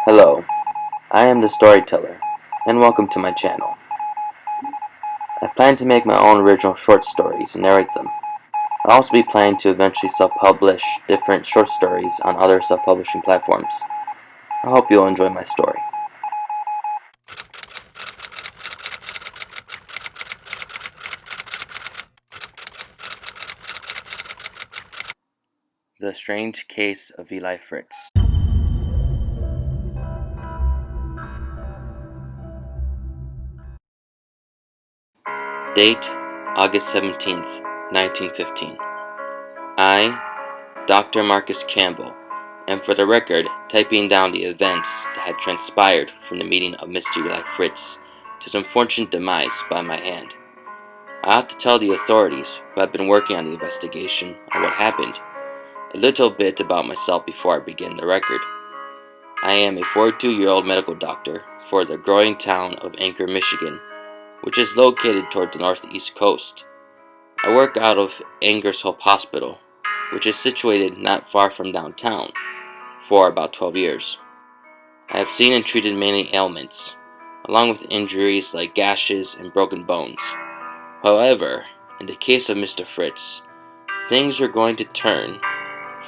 Hello, I am the storyteller, and welcome to my channel. I plan to make my own original short stories and narrate them. I'll also be planning to eventually self-publish different short stories on other self-publishing platforms. I hope you'll enjoy my story. The Strange Case of Eli Fritz. Date, August 17th, 1915. I, Dr. Marcus Campbell, am for the record typing down the events that had transpired from the meeting of Mr. Eli Fritz to his unfortunate demise by my hand. I ought to tell the authorities who have been working on the investigation on what happened a little bit about myself before I begin the record. I am a 42-year-old medical doctor for the growing town of Anchor, Michigan, which is located toward the northeast coast. I work out of Ingersoll Hospital, which is situated not far from downtown, for about 12 years. I have seen and treated many ailments, along with injuries like gashes and broken bones. However, in the case of Mr. Fritz, things were going to turn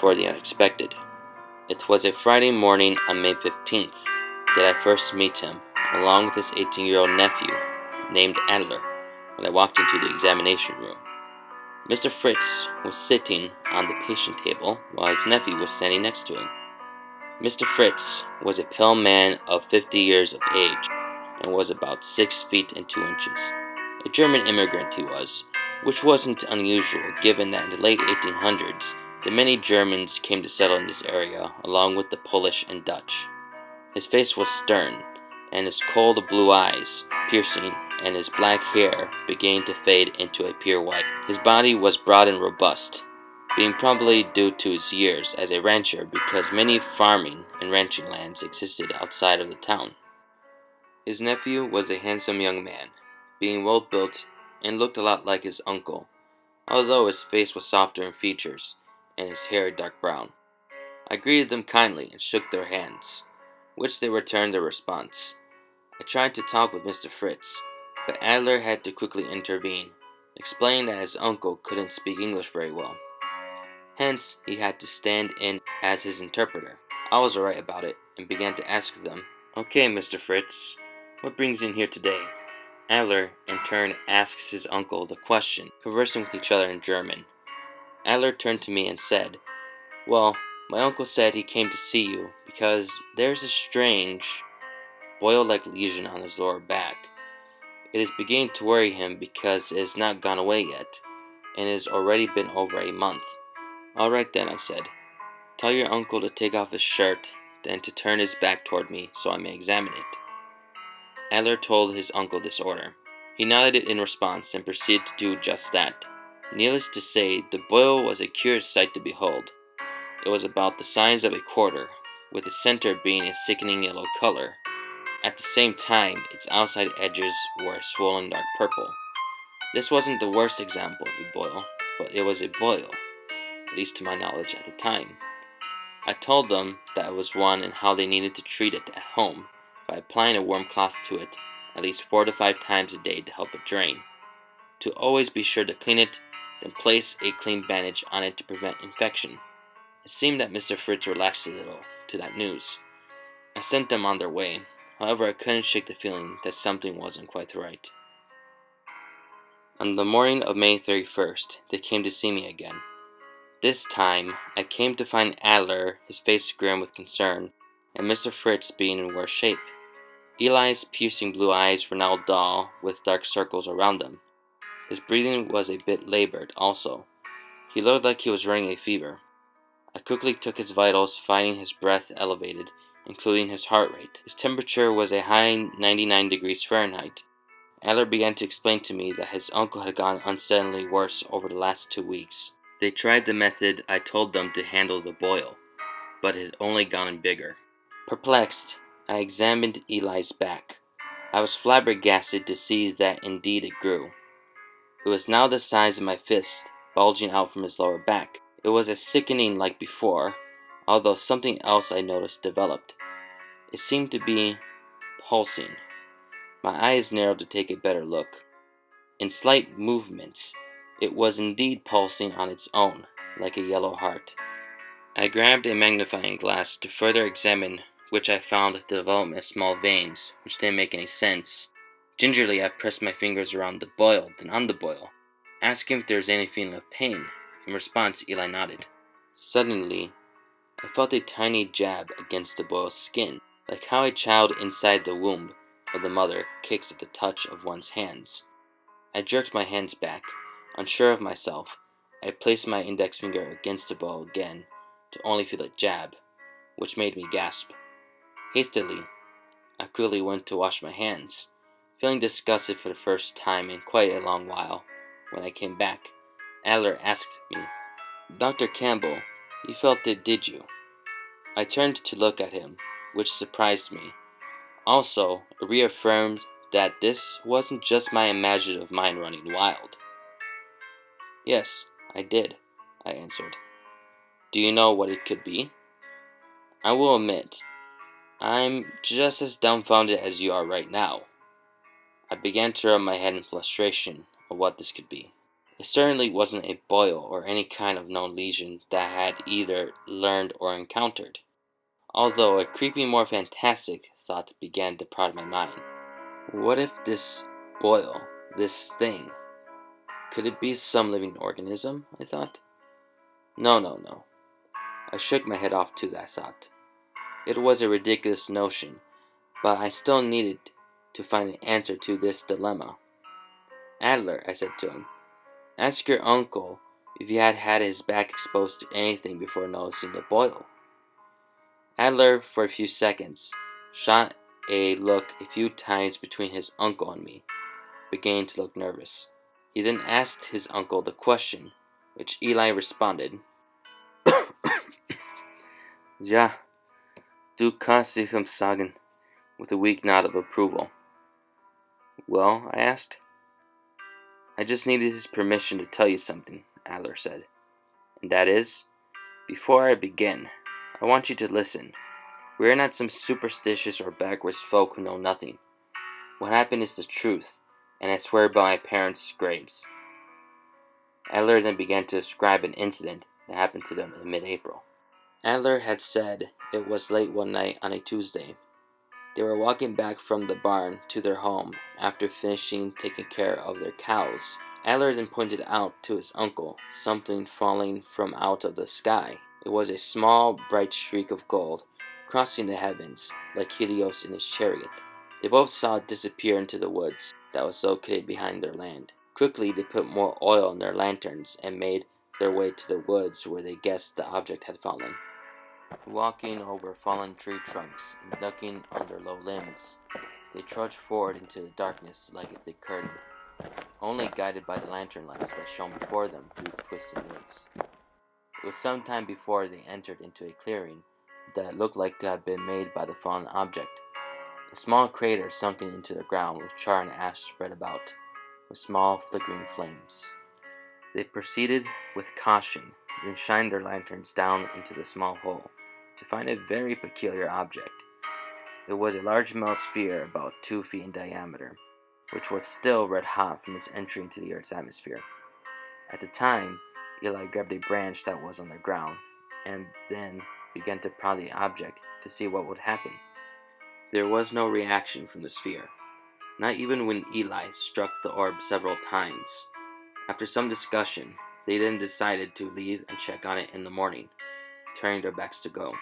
for the unexpected. It was a Friday morning on May 15th that I first meet him, along with his 18-year-old nephew, named Adler, when I walked into the examination room. Mr. Fritz was sitting on the patient table while his nephew was standing next to him. Mr. Fritz was a pale man of 50 years of age and was about 6 feet and 2 inches. A German immigrant he was, which wasn't unusual given that in the late 1800s, the many Germans came to settle in this area along with the Polish and Dutch. His face was stern, and his cold blue eyes piercing, and his black hair began to fade into a pure white. His body was broad and robust, being probably due to his years as a rancher because many farming and ranching lands existed outside of the town. His nephew was a handsome young man, being well built and looked a lot like his uncle, although his face was softer in features and his hair dark brown. I greeted them kindly and shook their hands, which they returned a response. I tried to talk with Mr. Fritz, but Adler had to quickly intervene, explaining that his uncle couldn't speak English very well. Hence, he had to stand in as his interpreter. I was alright about it and began to ask them, "Okay, Mr. Fritz, what brings you in here today?" Adler, in turn, asks his uncle the question, conversing with each other in German. Adler turned to me and said, "Well, my uncle said he came to see you because there's a strange, boil-like lesion on his lower back. It is beginning to worry him because it has not gone away yet, and it has already been over a month." "All right then," I said. "Tell your uncle to take off his shirt, then to turn his back toward me so I may examine it." Adler told his uncle this order. He nodded in response and proceeded to do just that. Needless to say, the boil was a curious sight to behold. It was about the size of a quarter, with its center being a sickening yellow color. At the same time, its outside edges were a swollen dark purple. This wasn't the worst example of a boil, but it was a boil, at least to my knowledge at the time. I told them that it was one and how they needed to treat it at home by applying a warm cloth to it at least 4 to 5 times a day to help it drain. To always be sure to clean it, then place a clean bandage on it to prevent infection. It seemed that Mr. Fritz relaxed a little to that news. I sent them on their way. However, I couldn't shake the feeling that something wasn't quite right. On the morning of May 31st, they came to see me again. This time, I came to find Adler, his face grim with concern, and Mr. Fritz being in worse shape. Eli's piercing blue eyes were now dull, with dark circles around them. His breathing was a bit labored, also. He looked like he was running a fever. I quickly took his vitals, finding his breath elevated, including his heart rate. His temperature was a high 99 degrees Fahrenheit. Adler began to explain to me that his uncle had gotten unsteadily worse over the last 2 weeks. They tried the method I told them to handle the boil, but it had only gotten bigger. Perplexed, I examined Eli's back. I was flabbergasted to see that indeed it grew. It was now the size of my fist, bulging out from his lower back. It was as sickening like before, although something else I noticed developed. It seemed to be pulsing. My eyes narrowed to take a better look. In slight movements, it was indeed pulsing on its own, like a yellow heart. I grabbed a magnifying glass to further examine, which I found the development of small veins, which didn't make any sense. Gingerly, I pressed my fingers around the boil, then on the boil, asking if there was any feeling of pain. In response, Eli nodded. Suddenly, I felt a tiny jab against the boil's skin, like how a child inside the womb of the mother kicks at the touch of one's hands. I jerked my hands back. Unsure of myself, I placed my index finger against the boil again, to only feel a jab, which made me gasp. Hastily, I quickly went to wash my hands, feeling disgusted for the first time in quite a long while. When I came back, Adler asked me, "Dr. Campbell, you felt it, did you?" I turned to look at him, which surprised me. Also, it reaffirmed that this wasn't just my imaginative mind running wild. "Yes, I did," I answered. "Do you know what it could be?" "I will admit, I'm just as dumbfounded as you are right now." I began to rub my head in frustration of what this could be. It certainly wasn't a boil or any kind of known lesion that I had either learned or encountered, although a creepy, more fantastic thought began to prod my mind. What if this boil, this thing, could it be some living organism? I thought. No. I shook my head off to that thought. It was a ridiculous notion, but I still needed to find an answer to this dilemma. "Adler," I said to him, "ask your uncle if he had had his back exposed to anything before noticing the boil." Adler, for a few seconds, shot a look a few times between his uncle and me, beginning to look nervous. He then asked his uncle the question, which Eli responded, "Ja, du kannst ihm sagen," with a weak nod of approval. "Well?" I asked. "I just needed his permission to tell you something," Adler said. "And that is, before I begin, I want you to listen. We are not some superstitious or backwards folk who know nothing. What happened is the truth, and I swear by my parents' graves." Adler then began to describe an incident that happened to them in mid-April. Adler had said it was late one night on a Tuesday. They were walking back from the barn to their home after finishing taking care of their cows. Adler then pointed out to his uncle something falling from out of the sky. It was a small, bright streak of gold, crossing the heavens like Helios in his chariot. They both saw it disappear into the woods that was located behind their land. Quickly, they put more oil in their lanterns and made their way to the woods where they guessed the object had fallen. Walking over fallen tree trunks and ducking under low limbs, they trudged forward into the darkness like a thick curtain, only guided by the lantern lights that shone before them through the twisting woods. It was some time before they entered into a clearing that looked like to have been made by the fallen object. A small crater sunken into the ground with char and ash spread about, with small flickering flames. They proceeded with caution, then shined their lanterns down into the small hole, to find a very peculiar object. It was a large metal sphere about 2 feet in diameter, which was still red hot from its entry into the Earth's atmosphere. At the time, Eli grabbed a branch that was on the ground, and then began to prod the object to see what would happen. There was no reaction from the sphere, not even when Eli struck the orb several times. After some discussion, they then decided to leave and check on it in the morning, turning their backs to go.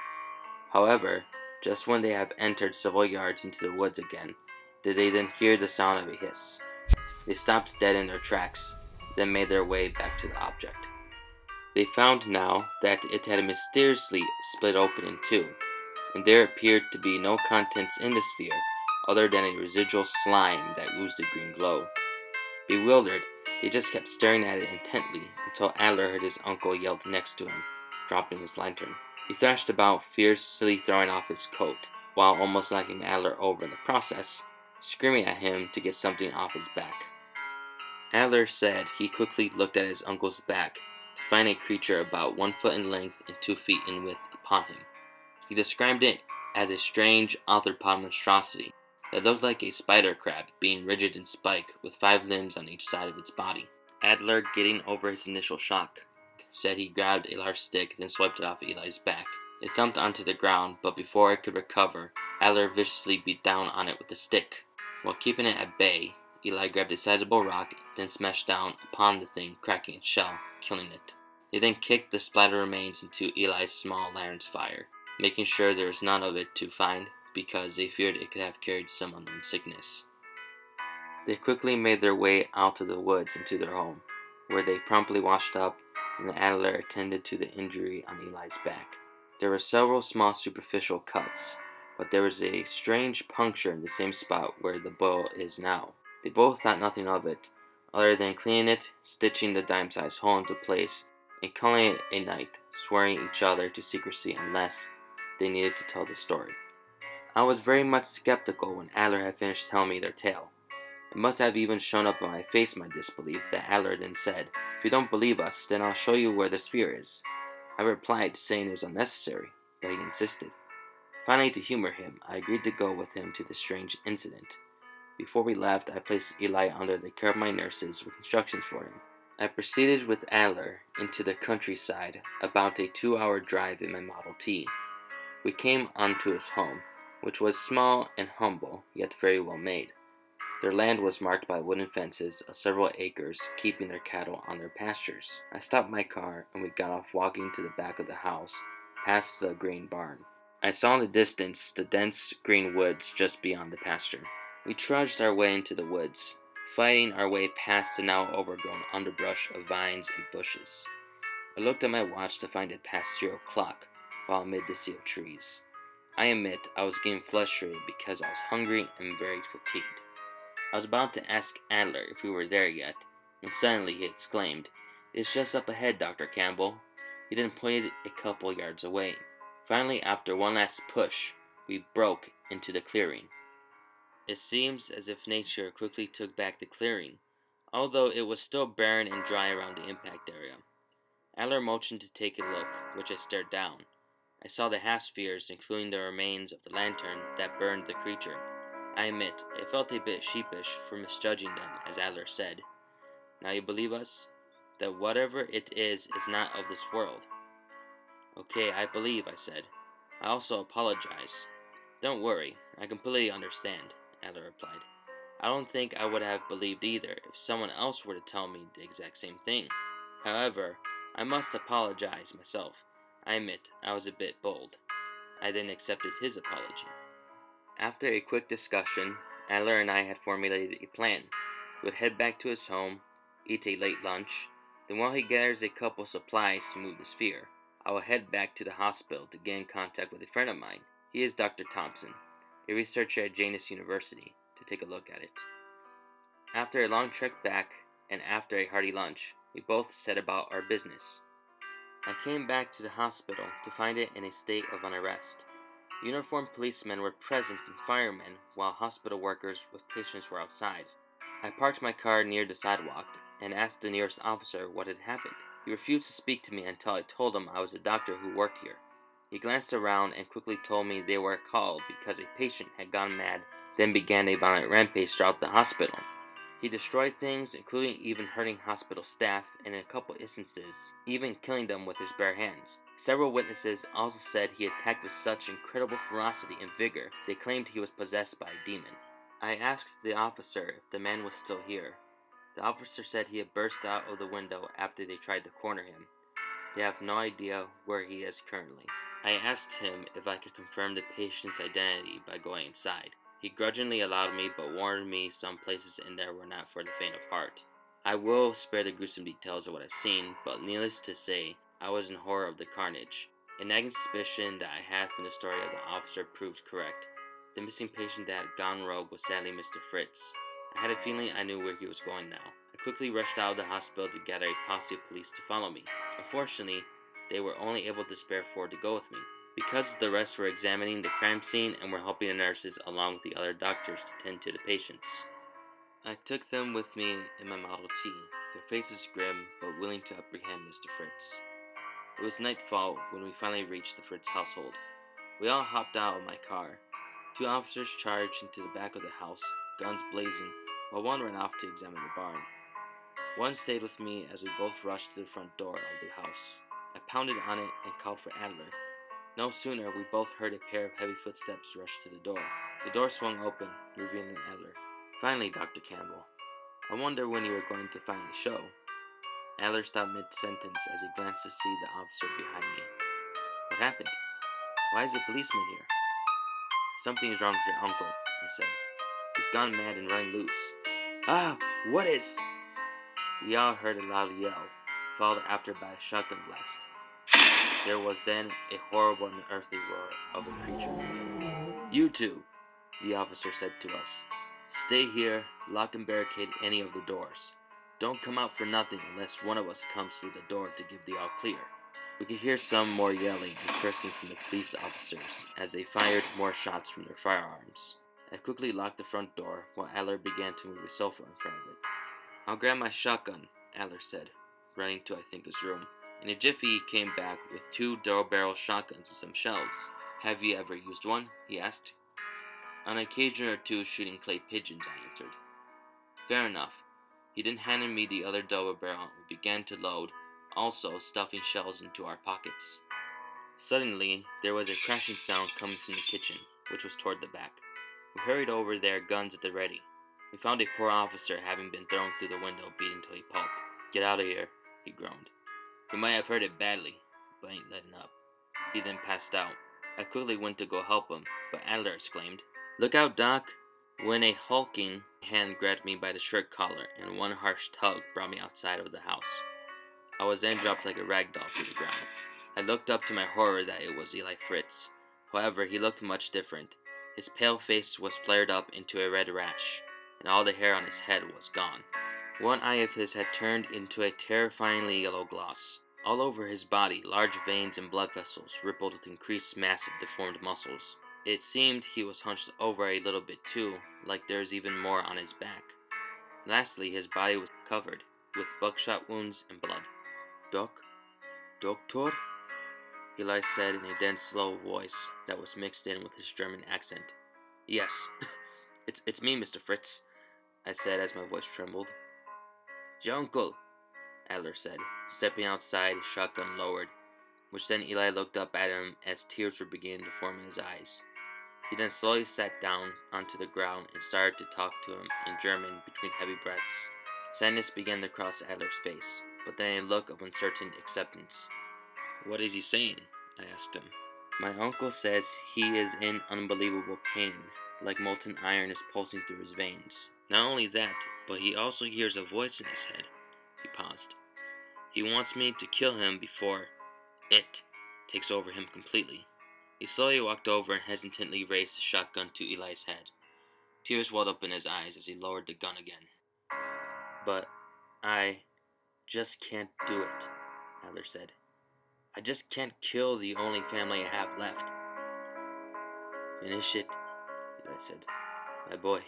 However, just when they have entered several yards into the woods again, did they then hear the sound of a hiss. They stopped dead in their tracks, then made their way back to the object. They found now that it had mysteriously split open in two, and there appeared to be no contents in the sphere other than a residual slime that oozed a green glow. Bewildered, they just kept staring at it intently until Adler heard his uncle yell next to him, dropping his lantern. He thrashed about, fiercely throwing off his coat, while almost knocking Adler over in the process, screaming at him to get something off his back. Adler said he quickly looked at his uncle's back to find a creature about 1 foot in length and 2 feet in width upon him. He described it as a strange arthropod monstrosity that looked like a spider crab, being rigid and spiked, with 5 limbs on each side of its body. Adler, getting over his initial shock, said he grabbed a large stick, then swiped it off Eli's back. It thumped onto the ground, but before it could recover, Adler viciously beat down on it with a stick. While keeping it at bay, Eli grabbed a sizable rock, then smashed down upon the thing, cracking its shell, killing it. They then kicked the splattered remains into Eli's small lantern's fire, making sure there was none of it to find, because they feared it could have carried some unknown sickness. They quickly made their way out of the woods into their home, where they promptly washed up, and the Adler attended to the injury on Eli's back. There were several small superficial cuts, but there was a strange puncture in the same spot where the boil is now. They both thought nothing of it, other than cleaning it, stitching the dime-sized hole into place, and calling it a night, swearing each other to secrecy unless they needed to tell the story. I was very much skeptical when Adler had finished telling me their tale. It must have even shown up on my face my disbelief that Adler then said, "If you don't believe us, then I'll show you where the sphere is." I replied, saying it was unnecessary, but he insisted. Finally, to humor him, I agreed to go with him to the strange incident. Before we left, I placed Eli under the care of my nurses with instructions for him. I proceeded with Adler into the countryside, about a 2-hour drive in my Model T. We came onto his home, which was small and humble, yet very well made. Their land was marked by wooden fences of several acres, keeping their cattle on their pastures. I stopped my car, and we got off walking to the back of the house, past the green barn. I saw in the distance the dense green woods just beyond the pasture. We trudged our way into the woods, fighting our way past the now overgrown underbrush of vines and bushes. I looked at my watch to find it past 0 o'clock, while amid the sea of trees. I admit I was getting frustrated because I was hungry and very fatigued. I was about to ask Adler if we were there yet, when suddenly he exclaimed, "It's just up ahead, Dr. Campbell." He then pointed a couple yards away. Finally, after one last push, we broke into the clearing. It seems as if nature quickly took back the clearing, although it was still barren and dry around the impact area. Adler motioned to take a look, which I stared down. I saw the half spheres, including the remains of the lantern that burned the creature. I admit, I felt a bit sheepish for misjudging them, as Adler said. "Now you believe us? That whatever it is not of this world?" "Okay, I believe," I said. "I also apologize." "Don't worry, I completely understand," Adler replied. "I don't think I would have believed either if someone else were to tell me the exact same thing. However, I must apologize myself. I admit I was a bit bold." I then accepted his apology. After a quick discussion, Adler and I had formulated a plan. We would head back to his home, eat a late lunch, then while he gathers a couple supplies to move the sphere, I will head back to the hospital to get in contact with a friend of mine. He is Dr. Thompson, a researcher at Janus University, to take a look at it. After a long trek back, and after a hearty lunch, we both set about our business. I came back to the hospital to find it in a state of unrest. Uniformed policemen were present and firemen, while hospital workers with patients were outside. I parked my car near the sidewalk and asked the nearest officer what had happened. He refused to speak to me until I told him I was a doctor who worked here. He glanced around and quickly told me they were called because a patient had gone mad, then began a violent rampage throughout the hospital. He destroyed things, including even hurting hospital staff, and in a couple instances, even killing them with his bare hands. Several witnesses also said he attacked with such incredible ferocity and vigor, they claimed he was possessed by a demon. I asked the officer if the man was still here. The officer said he had burst out of the window after they tried to corner him. They have no idea where he is currently. I asked him if I could confirm the patient's identity by going inside. He grudgingly allowed me, but warned me some places in there were not for the faint of heart. I will spare the gruesome details of what I've seen, but needless to say, I was in horror of the carnage. A nagging suspicion that I had from the story of the officer proved correct. The missing patient that had gone rogue was sadly Mr. Fritz. I had a feeling I knew where he was going now. I quickly rushed out of the hospital to gather a posse of police to follow me. Unfortunately, they were only able to spare 4 to go with me, because the rest were examining the crime scene and were helping the nurses along with the other doctors to tend to the patients. I took them with me in my Model T, their faces grim but willing to apprehend Mr. Fritz. It was nightfall when we finally reached the Fritz household. We all hopped out of my car. 2 officers charged into the back of the house, guns blazing, while one ran off to examine the barn. One stayed with me as we both rushed to the front door of the house. I pounded on it and called for Adler. No sooner we both heard a pair of heavy footsteps rush to the door. The door swung open, revealing Adler. "Finally, Dr. Campbell. I wonder when you were going to finally show." Adler stopped mid-sentence as he glanced to see the officer behind me. "What happened? Why is the policeman here?" "Something is wrong with your uncle," I said. "He's gone mad and running loose." "Ah, what is?" We all heard a loud yell, followed after by a shotgun blast. There was then a horrible and unearthly roar of a creature. "You two," the officer said to us. "Stay here, lock and barricade any of the doors. Don't come out for nothing unless one of us comes to the door to give the all clear." We could hear some more yelling and cursing from the police officers as they fired more shots from their firearms. I quickly locked the front door while Adler began to move the sofa in front of it. "I'll grab my shotgun," Adler said, running to I think his room. In a jiffy he came back with 2 double-barrel shotguns and some shells. "Have you ever used one?" he asked. "On occasion or two shooting clay pigeons," I answered. "Fair enough." He then handed me the other double barrel and began to load, also stuffing shells into our pockets. Suddenly, there was a crashing sound coming from the kitchen, which was toward the back. We hurried over there, guns at the ready. We found a poor officer having been thrown through the window, beaten to a pulp. "Get out of here," he groaned. "He might have hurt it badly, but ain't letting up." He then passed out. I quickly went to go help him, but Adler exclaimed, "Look out, Doc!" when a hulking hand grabbed me by the shirt collar, and one harsh tug brought me outside of the house. I was then dropped like a rag doll to the ground. I looked up to my horror that it was Eli Fritiz. However, he looked much different. His pale face was flared up into a red rash, and all the hair on his head was gone. One eye of his had turned into a terrifyingly yellow gloss. All over his body, large veins and blood vessels rippled with increased mass of deformed muscles. It seemed he was hunched over a little bit too, like there was even more on his back. Lastly, his body was covered with buckshot wounds and blood. Doctor? Eli said in a dense, slow voice that was mixed in with his German accent. "Yes, it's me, Mr. Fritz," I said as my voice trembled. "Your uncle," Adler said, stepping outside, his shotgun lowered, which then Eli looked up at him as tears were beginning to form in his eyes. He then slowly sat down onto the ground and started to talk to him in German between heavy breaths. Sadness began to cross Adler's face, but then a look of uncertain acceptance. "What is he saying?" I asked him. "My uncle says he is in unbelievable pain, like molten iron is pulsing through his veins. Not only that, but he also hears a voice in his head." He paused. "He wants me to kill him before it takes over him completely." He slowly walked over and hesitantly raised the shotgun to Eli's head. Tears welled up in his eyes as he lowered the gun again. "But I just can't do it," Adler said. "I just can't kill the only family I have left." "Finish it," Eli said. "My boy."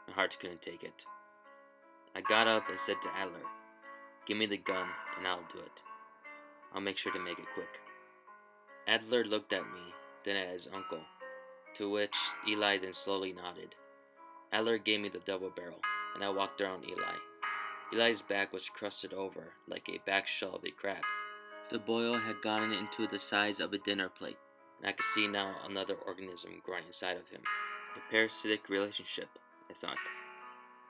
My heart couldn't take it. I got up and said to Adler, "Give me the gun and I'll do it. I'll make sure to make it quick." Adler looked at me, then at his uncle, to which Eli then slowly nodded. Adler gave me the double barrel, and I walked around Eli. Eli's back was crusted over like a back shell of a crab. The boil had gotten into the size of a dinner plate, and I could see now another organism growing inside of him. A parasitic relationship, I thought.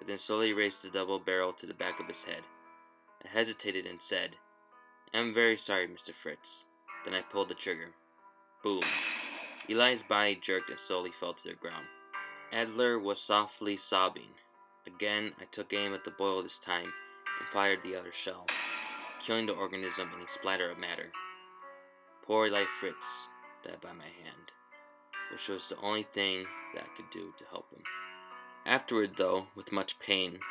I then slowly raised the double barrel to the back of his head. I hesitated and said, "I'm very sorry, Mr. Fritz." Then I pulled the trigger. Boom. Eli's body jerked and slowly fell to the ground. Adler was softly sobbing. Again, I took aim at the boil this time and fired the other shell, killing the organism in a splatter of matter. Poor Eli Fritz died by my hand, which was the only thing that I could do to help him. Afterward, though, with much pain,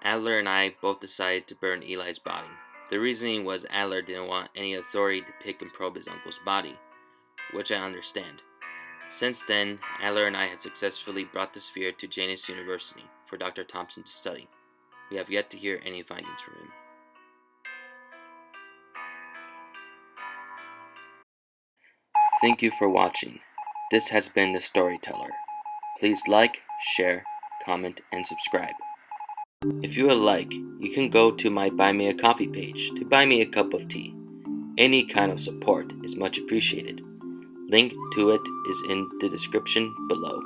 Adler and I both decided to burn Eli's body. The reasoning was Adler didn't want any authority to pick and probe his uncle's body, which I understand. Since then, Adler and I have successfully brought the sphere to Janus University for Dr. Thompson to study. We have yet to hear any findings from him. Thank you for watching. This has been The Storyteller. Please like, share, comment, and subscribe. If you would like, you can go to my Buy Me a Coffee page to buy me a cup of tea. Any kind of support is much appreciated. Link to it is in the description below.